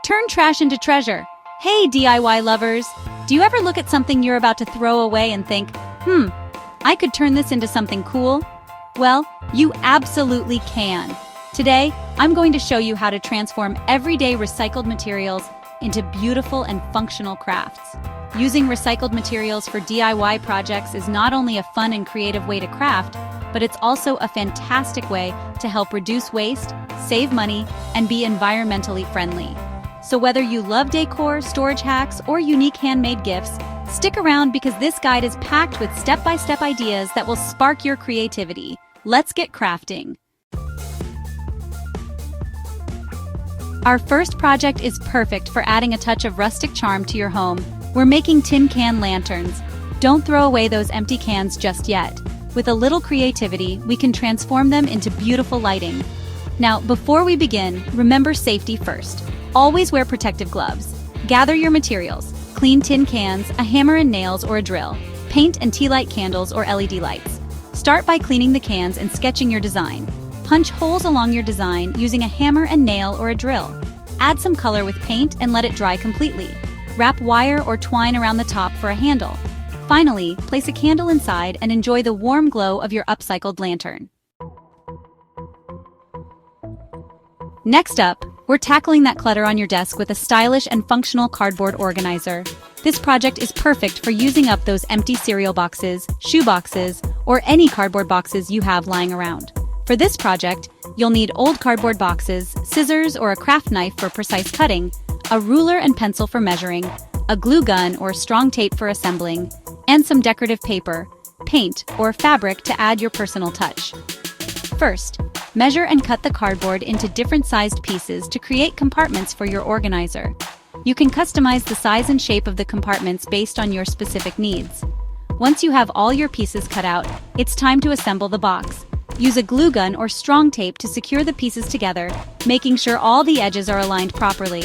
Turn trash into treasure. Hey DIY lovers! Do you ever look at something you're about to throw away and think, I could turn this into something cool? Well, you absolutely can. Today, I'm going to show you how to transform everyday recycled materials into beautiful and functional crafts. Using recycled materials for DIY projects is not only a fun and creative way to craft, but it's also a fantastic way to help reduce waste, save money, and be environmentally friendly. So whether you love decor, storage hacks, or unique handmade gifts, stick around because this guide is packed with step-by-step ideas that will spark your creativity. Let's get crafting. Our first project is perfect for adding a touch of rustic charm to your home. We're making tin can lanterns. Don't throw away those empty cans just yet. With a little creativity, we can transform them into beautiful lighting. Now, before we begin, remember safety first. Always wear protective gloves. Gather your materials: clean tin cans, a hammer and nails or a drill, paint and tea light candles or LED lights. Start by cleaning the cans and sketching your design. Punch holes along your design using a hammer and nail or a drill. Add some color with paint and let it dry completely. Wrap wire or twine around the top for a handle. Finally, place a candle inside and enjoy the warm glow of your upcycled lantern. Next up, we're tackling that clutter on your desk with a stylish and functional cardboard organizer. This project is perfect for using up those empty cereal boxes, shoe boxes, or any cardboard boxes you have lying around. For this project, you'll need old cardboard boxes, scissors or a craft knife for precise cutting, a ruler and pencil for measuring, a glue gun or strong tape for assembling, and some decorative paper, paint, or fabric to add your personal touch. First, measure and cut the cardboard into different sized pieces to create compartments for your organizer. You can customize the size and shape of the compartments based on your specific needs. Once you have all your pieces cut out, it's time to assemble the box. Use a glue gun or strong tape to secure the pieces together, making sure all the edges are aligned properly.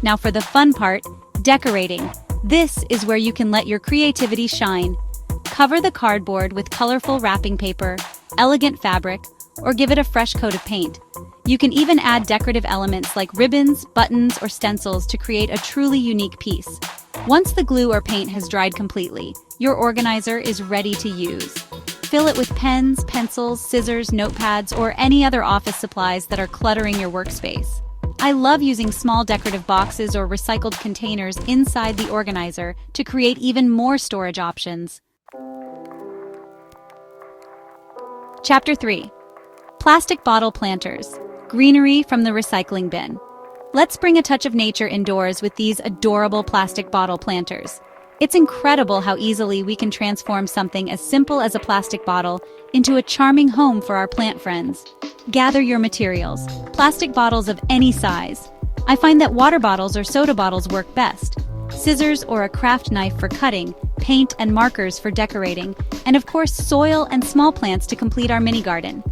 Now for the fun part, decorating. This is where you can let your creativity shine. Cover the cardboard with colorful wrapping paper, elegant fabric, or give it a fresh coat of paint. You can even add decorative elements like ribbons, buttons, or stencils to create a truly unique piece. Once the glue or paint has dried completely, your organizer is ready to use. Fill it with pens, pencils, scissors, notepads, or any other office supplies that are cluttering your workspace. I love using small decorative boxes or recycled containers inside the organizer to create even more storage options. Chapter 3. Plastic bottle planters. Greenery from the recycling bin. Let's bring a touch of nature indoors with these adorable plastic bottle planters. It's incredible how easily we can transform something as simple as a plastic bottle into a charming home for our plant friends. Gather your materials. Plastic bottles of any size. I find that water bottles or soda bottles work best. Scissors or a craft knife for cutting, paint and markers for decorating, and of course soil and small plants to complete our mini garden.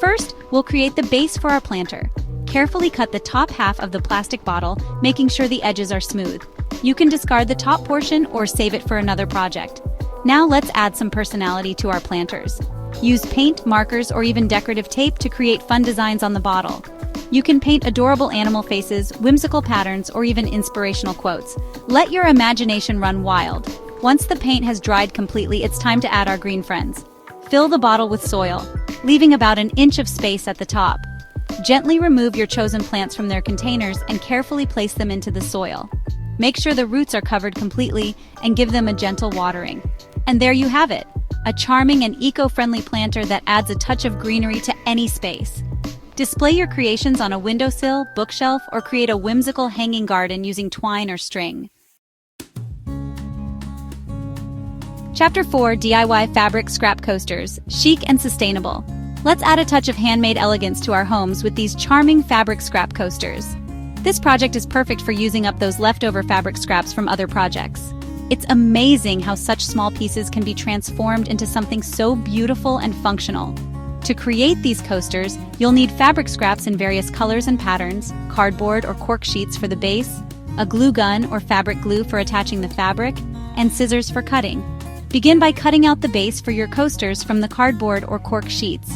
First, we'll create the base for our planter. Carefully cut the top half of the plastic bottle, making sure the edges are smooth. You can discard the top portion or save it for another project. Now let's add some personality to our planters. Use paint, markers, or even decorative tape to create fun designs on the bottle. You can paint adorable animal faces, whimsical patterns, or even inspirational quotes. Let your imagination run wild. Once the paint has dried completely, it's time to add our green friends. Fill the bottle with soil, leaving about an inch of space at the top. Gently remove your chosen plants from their containers and carefully place them into the soil. Make sure the roots are covered completely and give them a gentle watering. And there you have it, a charming and eco-friendly planter that adds a touch of greenery to any space. Display your creations on a windowsill, bookshelf, or create a whimsical hanging garden using twine or string. Chapter 4. DIY Fabric Scrap Coasters. Chic and sustainable. Let's add a touch of handmade elegance to our homes with these charming fabric scrap coasters. This project is perfect for using up those leftover fabric scraps from other projects. It's amazing how such small pieces can be transformed into something so beautiful and functional. To create these coasters, you'll need fabric scraps in various colors and patterns, cardboard or cork sheets for the base, a glue gun or fabric glue for attaching the fabric, and scissors for cutting. Begin by cutting out the base for your coasters from the cardboard or cork sheets.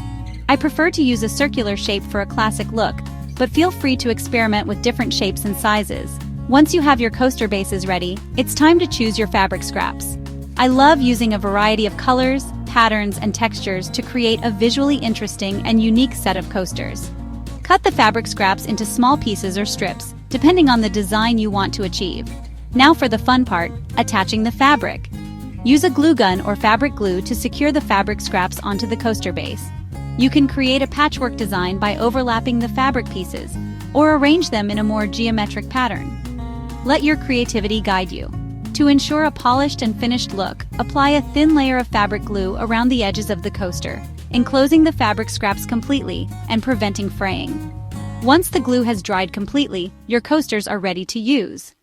I prefer to use a circular shape for a classic look, but feel free to experiment with different shapes and sizes. Once you have your coaster bases ready, it's time to choose your fabric scraps. I love using a variety of colors, patterns, and textures to create a visually interesting and unique set of coasters. Cut the fabric scraps into small pieces or strips, depending on the design you want to achieve. Now for the fun part, attaching the fabric. Use a glue gun or fabric glue to secure the fabric scraps onto the coaster base. You can create a patchwork design by overlapping the fabric pieces, or arrange them in a more geometric pattern. Let your creativity guide you. To ensure a polished and finished look, apply a thin layer of fabric glue around the edges of the coaster, enclosing the fabric scraps completely and preventing fraying. Once the glue has dried completely, your coasters are ready to use.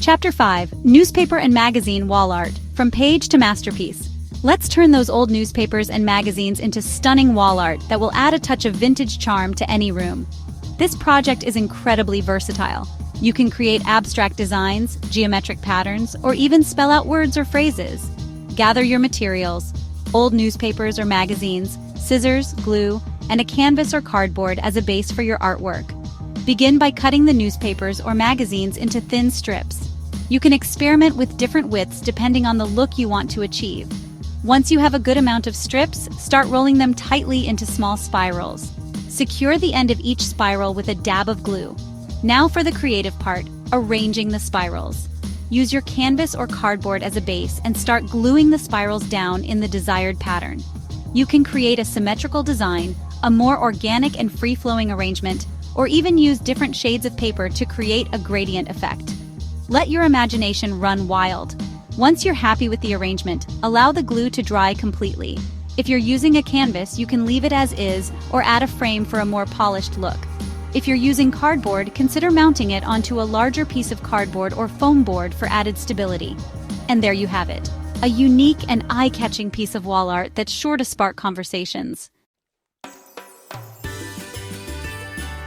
Chapter 5: Newspaper and Magazine Wall Art. From Page to Masterpiece. Let's turn those old newspapers and magazines into stunning wall art that will add a touch of vintage charm to any room. This project is incredibly versatile. You can create abstract designs, geometric patterns, or even spell out words or phrases. Gather your materials: old newspapers or magazines, scissors, glue, and a canvas or cardboard as a base for your artwork. Begin by cutting the newspapers or magazines into thin strips. You can experiment with different widths depending on the look you want to achieve. Once you have a good amount of strips, start rolling them tightly into small spirals. Secure the end of each spiral with a dab of glue. Now for the creative part, arranging the spirals. Use your canvas or cardboard as a base and start gluing the spirals down in the desired pattern. You can create a symmetrical design, a more organic and free-flowing arrangement, or even use different shades of paper to create a gradient effect. Let your imagination run wild. Once you're happy with the arrangement, allow the glue to dry completely. If you're using a canvas, you can leave it as is or add a frame for a more polished look. If you're using cardboard, consider mounting it onto a larger piece of cardboard or foam board for added stability. And there you have it, a unique and eye-catching piece of wall art that's sure to spark conversations.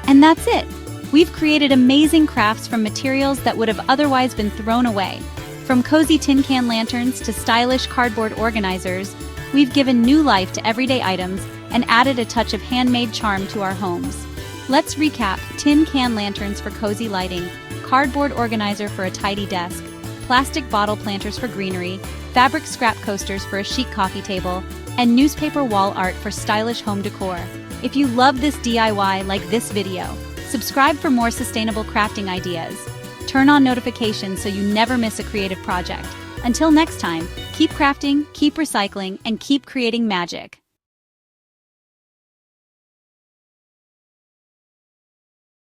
And that's it! We've created amazing crafts from materials that would have otherwise been thrown away. From cozy tin can lanterns to stylish cardboard organizers, we've given new life to everyday items and added a touch of handmade charm to our homes. Let's recap: tin can lanterns for cozy lighting, cardboard organizer for a tidy desk, plastic bottle planters for greenery, fabric scrap coasters for a chic coffee table, and newspaper wall art for stylish home decor. If you love this DIY, like this video. Subscribe for more sustainable crafting ideas. Turn on notifications so you never miss a creative project. Until next time, keep crafting, keep recycling, and keep creating magic.